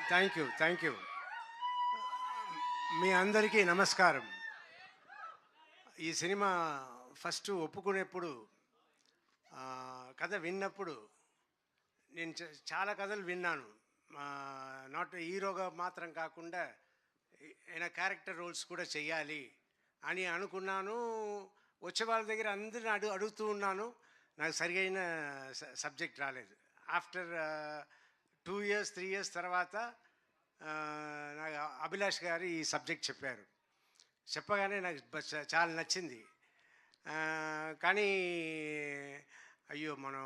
Thank you. మీ అందరికీ నమస్కారం. ఈ సినిమా ఫస్ట్ ఒప్పుకునేప్పుడు కథ విన్నప్పుడు నేను చాలా కథలు విన్నాను. నాట్ హీరోగా మాత్రం కాకుండా ఏమైనా క్యారెక్టర్ రోల్స్ కూడా చెయ్యాలి అని అనుకున్నాను. వచ్చే వాళ్ళ దగ్గర అందరిని అడుగుతూ ఉన్నాను. నాకు సరియైన సబ్జెక్ట్ రాలేదు. ఆఫ్టర్ 2 years 3 years తర్వాత నాకు అభిలాష్ గారు ఈ సబ్జెక్ట్ చెప్పారు. చెప్పగానే నాకు చాలా నచ్చింది. కానీ అయ్యో, మనం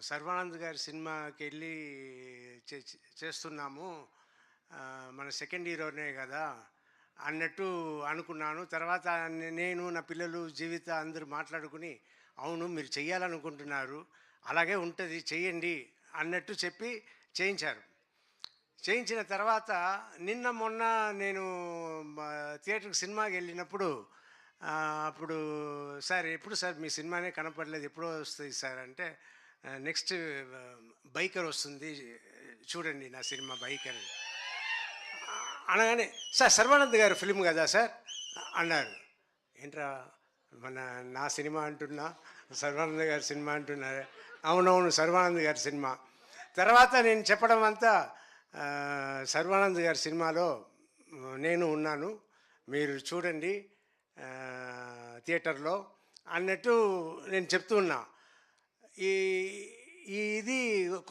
సర్వానంద్ గారి సినిమాకి వెళ్ళి చేస్తున్నాము, మన సెకండ్ హీరోనే కదా అన్నట్టు అనుకున్నాను. తర్వాత నేను, నా పిల్లలు, జీవిత అందరూ మాట్లాడుకుని, అవును మీరు చెయ్యాలనుకుంటున్నారు, అలాగే ఉంటుంది, చెయ్యండి అన్నట్టు చెప్పి చేయించారు. చేయించిన తర్వాత నిన్న మొన్న నేను థియేటర్కి సినిమాకి వెళ్ళినప్పుడు అప్పుడు సార్ ఎప్పుడు సార్ మీ సినిమానే కనపడలేదు, ఎప్పుడో వస్తుంది సార్ అంటే, నెక్స్ట్ బైకర్ వస్తుంది చూడండి నా సినిమా బైకర్ అనగానే, సార్ సర్వానంద్ గారు ఫిలిం కదా సార్ అన్నారు. ఏంట్రా నా సినిమా అంటున్నా, సర్వానంద్ గారి సినిమా అంటున్నారు. అవునవును సర్వానంద్ గారి సినిమా. తర్వాత నేను చెప్పడం అంతా, సర్వానంద్ గారి సినిమాలో నేను ఉన్నాను, మీరు చూడండి థియేటర్లో అన్నట్టు నేను చెప్తూ ఉన్నా. ఇది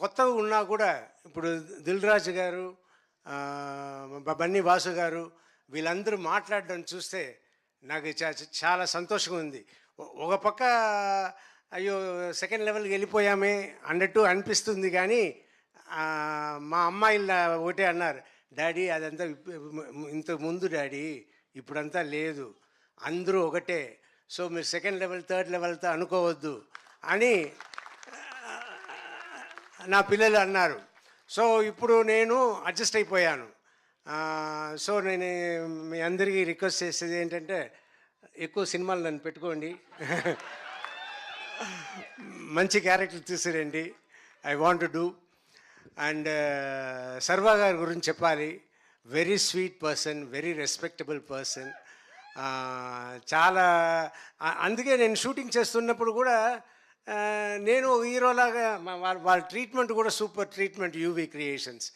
కొత్తగా ఉన్నా కూడా ఇప్పుడు దిల్ రాజు గారు, బన్నీ వాసు గారు వీళ్ళందరూ మాట్లాడడం చూస్తే నాకు చాలా సంతోషంగా ఉంది. ఒక పక్క అయ్యో సెకండ్ లెవెల్కి వెళ్ళిపోయామే అన్నట్టు అనిపిస్తుంది. కానీ మా అమ్మాయిలు ఒకటే అన్నారు, డాడీ అదంతా ఇంతకు ముందు డాడీ, ఇప్పుడంతా లేదు, అందరూ ఒకటే, సో మీరు సెకండ్ లెవెల్ థర్డ్ లెవెల్తో అనుకోవద్దు అని నా పిల్లలు అన్నారు. సో ఇప్పుడు నేను అడ్జస్ట్ అయిపోయాను. సో నేను మీ అందరికీ రిక్వెస్ట్ చేసేది ఏంటంటే, ఎక్కువ సినిమాలు నన్ను పెట్టుకోండి, మంచి క్యారెక్టర్ తీసుకురండి, I want to do. And Sarva గారి గురించి చెప్పాలి, very sweet person, very respectable person. చాలా అందుకే నేను షూటింగ్ చేస్తున్నప్పుడు కూడా నేను హీరోలాగా వాళ్ళ ట్రీట్మెంట్ కూడా సూపర్ ట్రీట్మెంట్, యూవీ క్రియేషన్స్.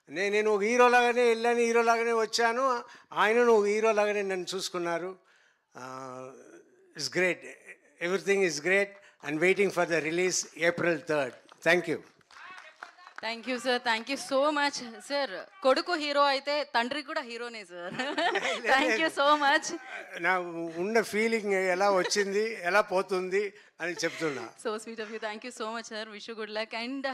నేను ఒక హీరోలాగానే వెళ్ళాను, హీరోలాగానే వచ్చాను, ఆయనను ఒక హీరోలాగానే నన్ను చూసుకున్నారు. It's great, everything is great and waiting for the release April 3rd. Thank you. Thank you sir, thank you so much sir. కొడుకు హీరో అయితే తండ్రి కూడా హీరోనే sir. Thank you so much. నా ఉన్న ఫీలింగ్ ఎలా వచ్చింది, ఎలా పోతుంది అని చెప్తున్నా. So sweet of you. Thank you so much sir. Wish you good luck. And